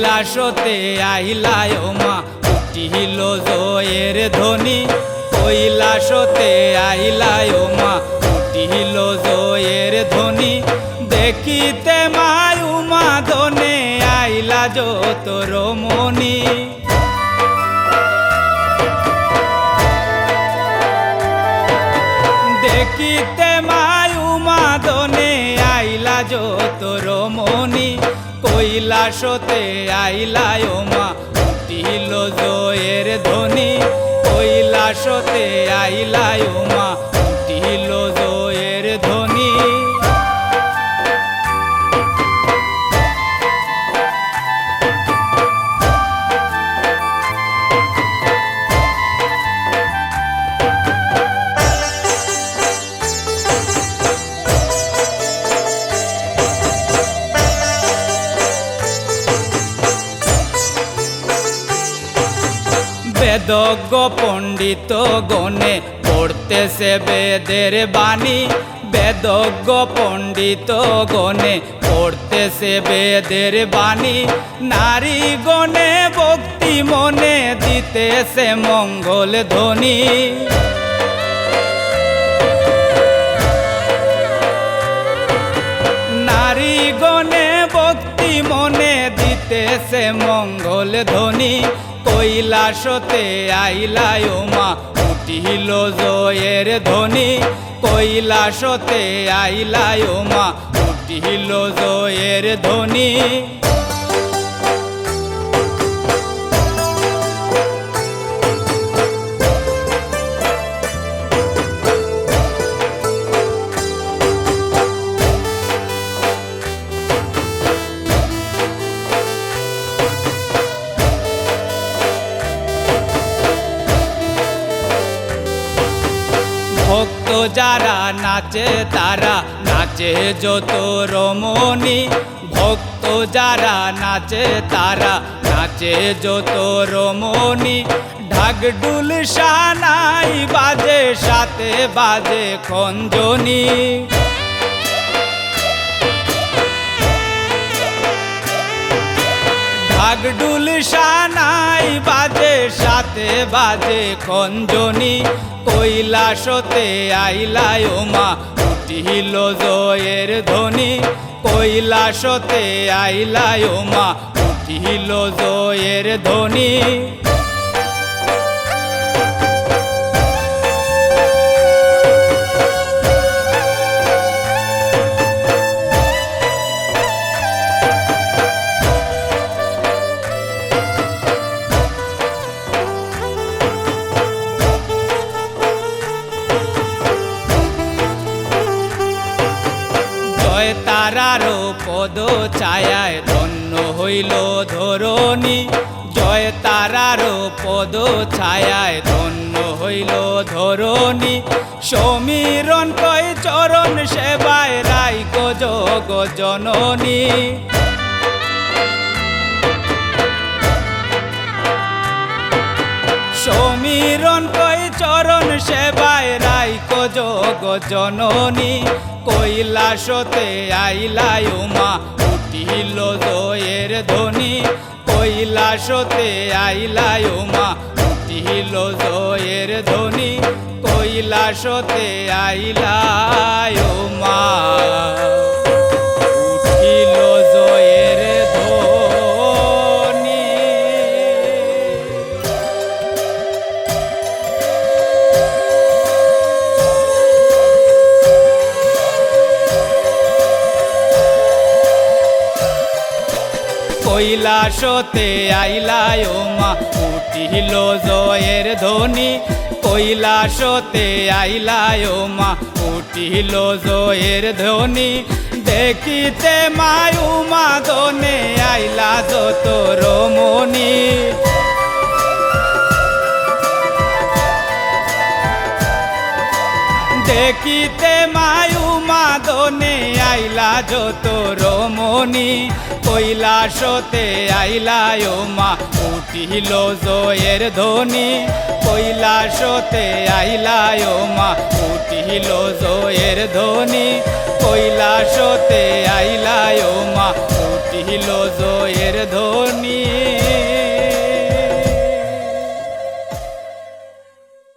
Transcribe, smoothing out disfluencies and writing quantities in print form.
কৈলাসতে আইলায় মা উঠিল জয়ের ধ্বনি। কৈলাসতে আইলায় মা উঠিল জয়ের ধ্বনি। দেখিতে মায়ু মাদনে আইলা যত রমণী। দেখিতে মায়ু মাদনে আইলা যত রমণী। কৈলাসতে আইলায় মা উঠিল জয়ের ধ্বনি। কৈলাসতে আইলায় মা উঠিল জয়ের ধ্বনি। বেদজ্ঞ পণ্ডিত গণে পড়তেছে বেদের বাণী। বেদজ্ঞ পণ্ডিত গণে পড়তেছে বেদের বাণী। নারী গণে ভক্তি মনে দিতেছে মঙ্গল ধ্বনি। নারী গণে ভক্তি মনে দিতেছে মঙ্গল ধ্বনি। কৈলাসতে আইলায় মা উঠিল জয়ের ধ্বনি। কৈলাসতে আইলায় মা উঠিল জয়ের ধ্বনি। ভক্ত যারা নাচে তারা নাচে যত রমণী। ভক্ত যারা নাচে তারা নাচে যত রমণী। ঢাকঢুল সানাই বাজে সাথে বাজে খঞ্জনি। ঢাকঢুল সানাই বাজে সাথে বাজে খঞ্জনি। কৈলাসতে আইলায় মা উঠিল জয়ের ধ্বনি। কৈলাসতে আইলায় মা উঠিল জয়ের ধ্বনি। তারার পদ ছায়ায় ধন্য হইল ধরণী। জয় তারার পদ ছায়ায় ধন্য হইল ধরণী। সমীরণ কয় চরণ সেবায় রাইক জগ জননী। সমীরণ কয় চরণ সেবায় রাইক জগ জননী। কৈলাসতে আইলায় মা উঠিল জয়ের ধ্বনি। কৈলাসতে আইলায় মা উঠিল জয়ের ধ্বনি। কৈলাসতে আইলায় মা উঠিল জয়ের ধ্বনি। কৈলাসতে আইলায় মা উঠিল জয়ের ধ্বনি। কৈলাসতে আইলায় মা উঠিল জয়ের ধ্বনি। দেখিতে মায়ু মাদনে আইলা যত রমণী। দেখিতে মায়ু মাদনে আইলা যত রমণী। কৈলাসতে আইলায় মা উঠিল জয়ের ধ্বনি। কৈলাসতে আইলায় মা উঠিল জয়ের ধ্বনি। কৈলাসতে আইলায় মা উঠিল জয়ের ধ্বনি।